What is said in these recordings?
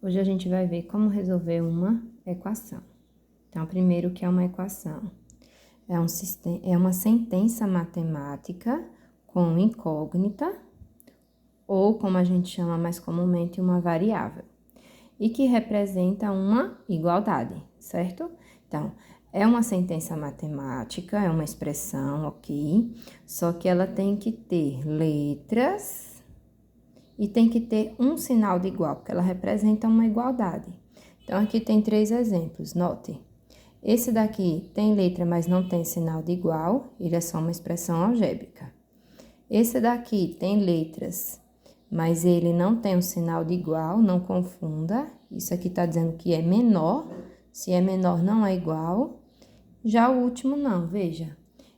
Hoje a gente vai ver como resolver uma equação. Então, primeiro, o que é uma equação? É uma sentença matemática com incógnita, ou como a gente chama mais comumente, uma variável, e que representa uma igualdade, certo? Então, é uma sentença matemática, é uma expressão, ok? Só que ela tem que ter letras e tem que ter um sinal de igual, porque ela representa uma igualdade. Então, aqui tem 3 exemplos, note. Esse daqui tem letra, mas não tem sinal de igual, ele é só uma expressão algébrica. Esse daqui tem letras, mas ele não tem um sinal de igual, não confunda. Isso aqui está dizendo que é menor, se é menor não é igual. Já o último não, veja.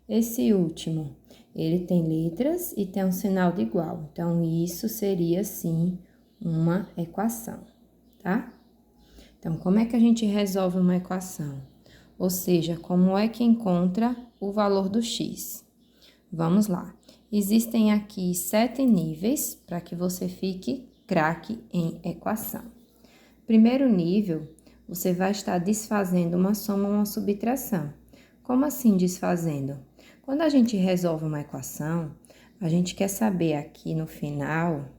Esse último, ele tem letras e tem um sinal de igual. Então, isso seria, sim, uma equação, tá? Então, como é que a gente resolve uma equação? Ou seja, como é que encontra o valor do x? Vamos lá. Existem aqui 7 níveis para que você fique craque em equação. Primeiro nível, você vai estar desfazendo uma soma ou uma subtração. Como assim desfazendo? Quando a gente resolve uma equação, a gente quer saber aqui no final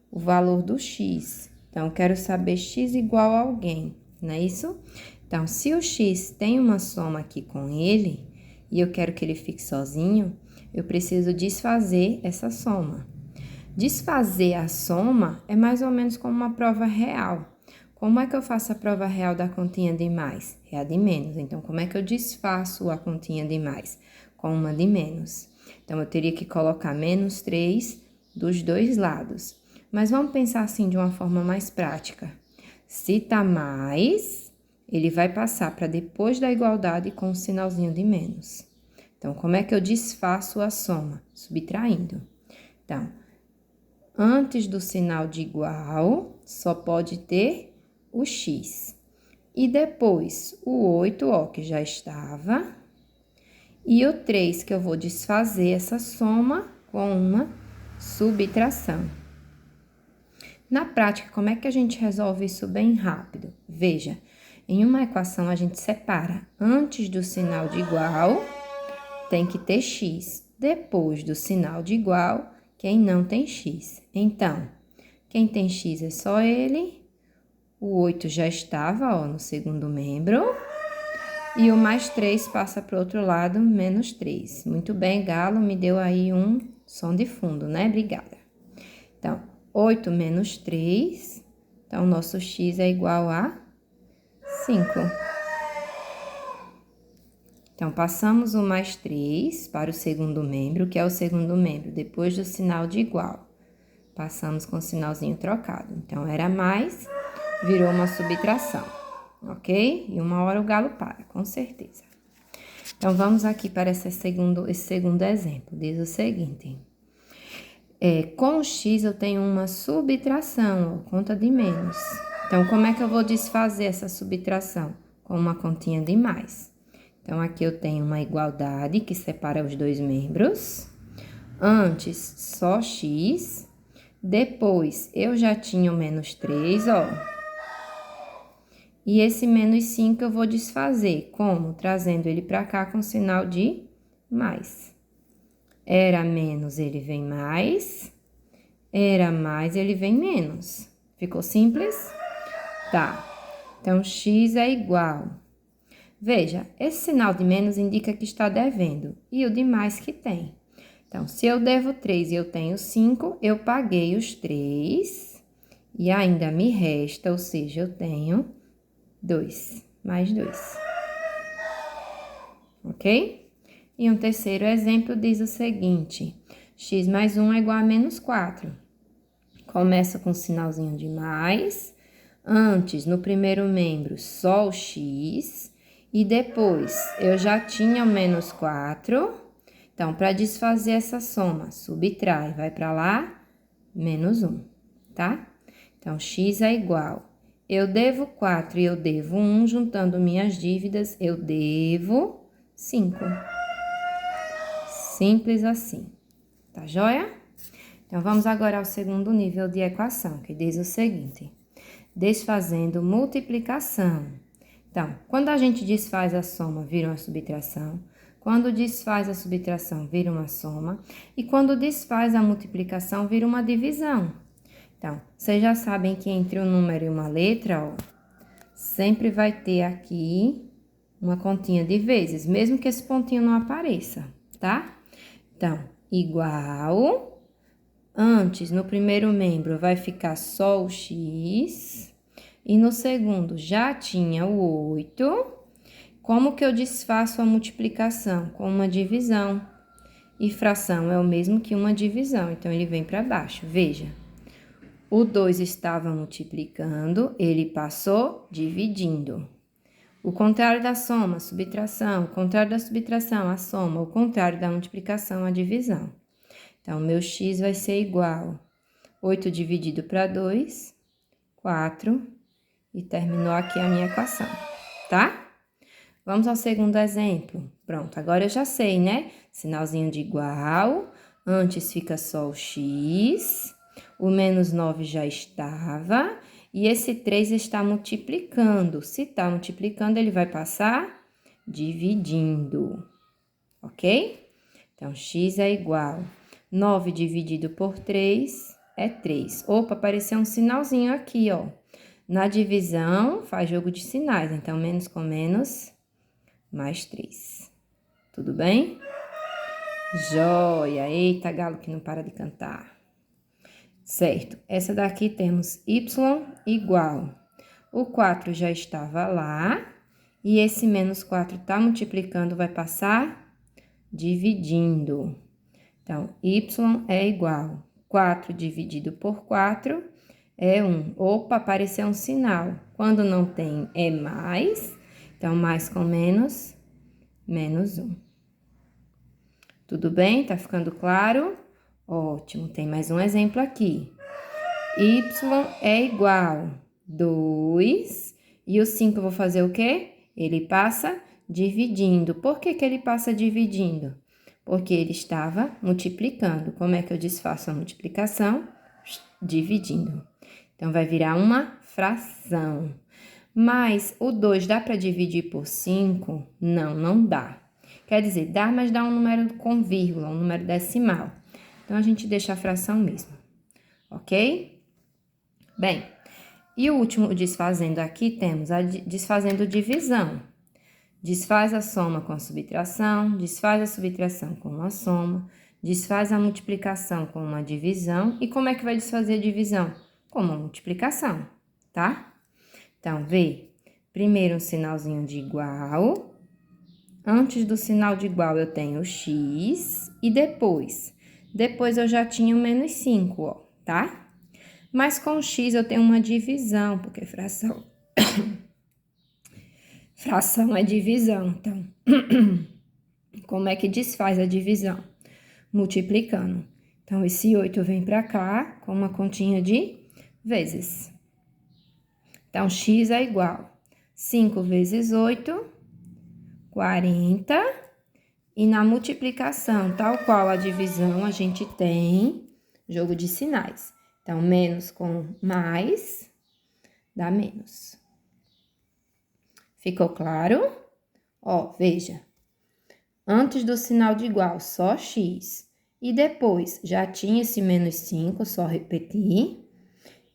o valor do x. Então, eu quero saber x igual a alguém, não é isso? Então, se o x tem uma soma aqui com ele, e eu quero que ele fique sozinho, eu preciso desfazer essa soma. Desfazer a soma é mais ou menos como uma prova real. Como é que eu faço a prova real da continha de mais? É a de menos. Então, como é que eu desfaço a continha de mais? Com uma de menos. Então, eu teria que colocar menos 3 dos dois lados. Mas vamos pensar assim de uma forma mais prática. Se tá mais, ele vai passar para depois da igualdade com o sinalzinho de menos. Então, como é que eu desfaço a soma? Subtraindo. Então, antes do sinal de igual, só pode ter o x. E depois, o 8, ó, que já estava. E o 3, que eu vou desfazer essa soma com uma subtração. Na prática, como é que a gente resolve isso bem rápido? Veja, em uma equação a gente separa. Antes do sinal de igual, tem que ter x. Depois do sinal de igual, quem não tem x. Então, quem tem x é só ele. O 8 já estava, ó, no segundo membro. E o mais 3 passa para o outro lado, menos 3. Muito bem, Galo, me deu aí um som de fundo, né? Obrigada. Então, 8 menos 3. Então, nosso x é igual a 5. Então, passamos o mais 3 para o segundo membro, que é o segundo membro, depois do sinal de igual. Passamos com o sinalzinho trocado. Então, era mais, virou uma subtração, ok? E uma hora o galo para, com certeza. Então, vamos aqui para esse segundo exemplo. Diz o seguinte. Com o x eu tenho uma subtração, ó, conta de menos. Então, como é que eu vou desfazer essa subtração? Com uma continha de mais. Então, aqui eu tenho uma igualdade que separa os dois membros. Antes, só x. Depois, eu já tinha o menos 3, ó. E esse menos 5 eu vou desfazer. Como? Trazendo ele para cá com sinal de mais. Era menos, ele vem mais. Era mais, ele vem menos. Ficou simples? Tá. Então, x é igual. Veja, esse sinal de menos indica que está devendo. E o de mais que tem. Então, se eu devo 3 e eu tenho 5, eu paguei os 3. E ainda me resta, ou seja, eu tenho 2. Mais 2. Ok? E um terceiro exemplo diz o seguinte. X mais 1 é igual a menos 4. Começa com um sinalzinho de mais. Antes, no primeiro membro, só o x. E depois, eu já tinha o menos 4. Então, para desfazer essa soma, subtrai, vai para lá, menos 1, tá? Então, x é igual. Eu devo 4 e eu devo 1, juntando minhas dívidas, eu devo 5. Simples assim, tá joia? Então, vamos agora ao segundo nível de equação, que diz o seguinte. desfazendo multiplicação. Então, quando a gente desfaz a soma, vira uma subtração. Quando desfaz a subtração, vira uma soma. E quando desfaz a multiplicação, vira uma divisão. Então, vocês já sabem que entre um número e uma letra, ó, sempre vai ter aqui uma continha de vezes, mesmo que esse pontinho não apareça, tá? Então, igual, antes, no primeiro membro, vai ficar só o x, e no segundo já tinha o 8. Como que eu desfaço a multiplicação? Com uma divisão. E fração é o mesmo que uma divisão, então ele vem para baixo. Veja, o 2 estava multiplicando, ele passou dividindo. O contrário da soma, subtração. O contrário da subtração, a soma. O contrário da multiplicação, a divisão. Então, meu x vai ser igual 8 dividido para 2, 4, e terminou aqui a minha equação, tá? Vamos ao segundo exemplo. Pronto, agora eu já sei, né? Sinalzinho de igual, antes fica só o x, o menos 9 já estava, e esse 3 está multiplicando. Se está multiplicando, ele vai passar dividindo, ok? Então, x é igual 9 dividido por 3 é 3. Opa, apareceu um sinalzinho aqui, ó. Na divisão, faz jogo de sinais. Então, menos com menos, mais 3. Tudo bem? Joia! Eita, galo que não para de cantar. Certo, essa daqui temos y igual. O 4 já estava lá, e esse menos 4 tá multiplicando, vai passar dividindo. Então, y é igual. 4 dividido por 4 é 1. Opa, apareceu um sinal. Quando não tem, é mais. Então, mais com menos, menos 1. Tudo bem? Tá ficando claro? Ótimo, tem mais um exemplo aqui. Y é igual 2, e o 5 eu vou fazer o quê? Ele passa dividindo. Por que que ele passa dividindo? Porque ele estava multiplicando. Como é que eu desfaço a multiplicação? Dividindo. Então, vai virar uma fração. Mas o 2 dá para dividir por 5? Não, não dá. Quer dizer, dá, mas dá um número com vírgula, um número decimal. Então, a gente deixa a fração mesmo, ok? Bem, e o último desfazendo aqui, temos a desfazendo divisão. Desfaz a soma com a subtração, desfaz a subtração com uma soma, desfaz a multiplicação com uma divisão. E como é que vai desfazer a divisão? Com uma multiplicação, tá? Então, vê, primeiro um sinalzinho de igual. Antes do sinal de igual eu tenho x e depois eu já tinha o menos 5, ó, tá? Mas com x eu tenho uma divisão, porque fração fração é divisão, então. Como é que desfaz a divisão? Multiplicando. Então, esse 8 vem para cá com uma continha de vezes. Então, x é igual 5 vezes 8, 40. E na multiplicação, tal qual a divisão, a gente tem jogo de sinais. Então, menos com mais dá menos. Ficou claro? Ó, veja. Antes do sinal de igual, só x. E depois, já tinha esse menos 5, só repetir.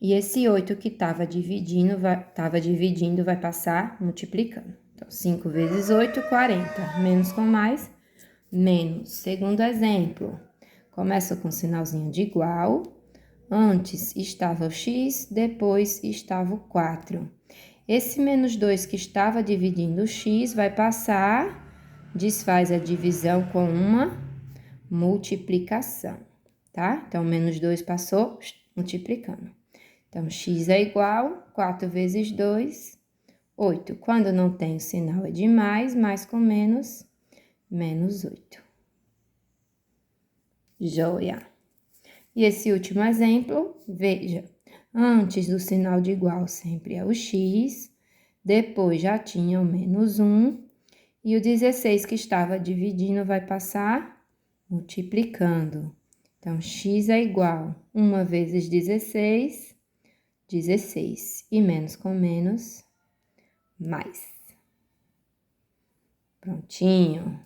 E esse 8 que estava dividindo, vai passar multiplicando. Então, 5 vezes 8, 40. Menos com mais, menos. Segundo exemplo, começa com sinalzinho de igual. Antes estava o x, depois estava o 4. Esse menos 2 que estava dividindo o x vai passar, desfaz a divisão com uma multiplicação, tá? Então, menos 2 passou multiplicando. Então, x é igual, 4 vezes 2, 8. Quando não tem o sinal é de mais com menos, menos 8. Joia! E esse último exemplo, veja, antes do sinal de igual sempre é o x, depois já tinha o menos 1, e o 16 que estava dividindo vai passar multiplicando. Então, x é igual 1 vezes 16, 16. E menos com menos, mais. Prontinho.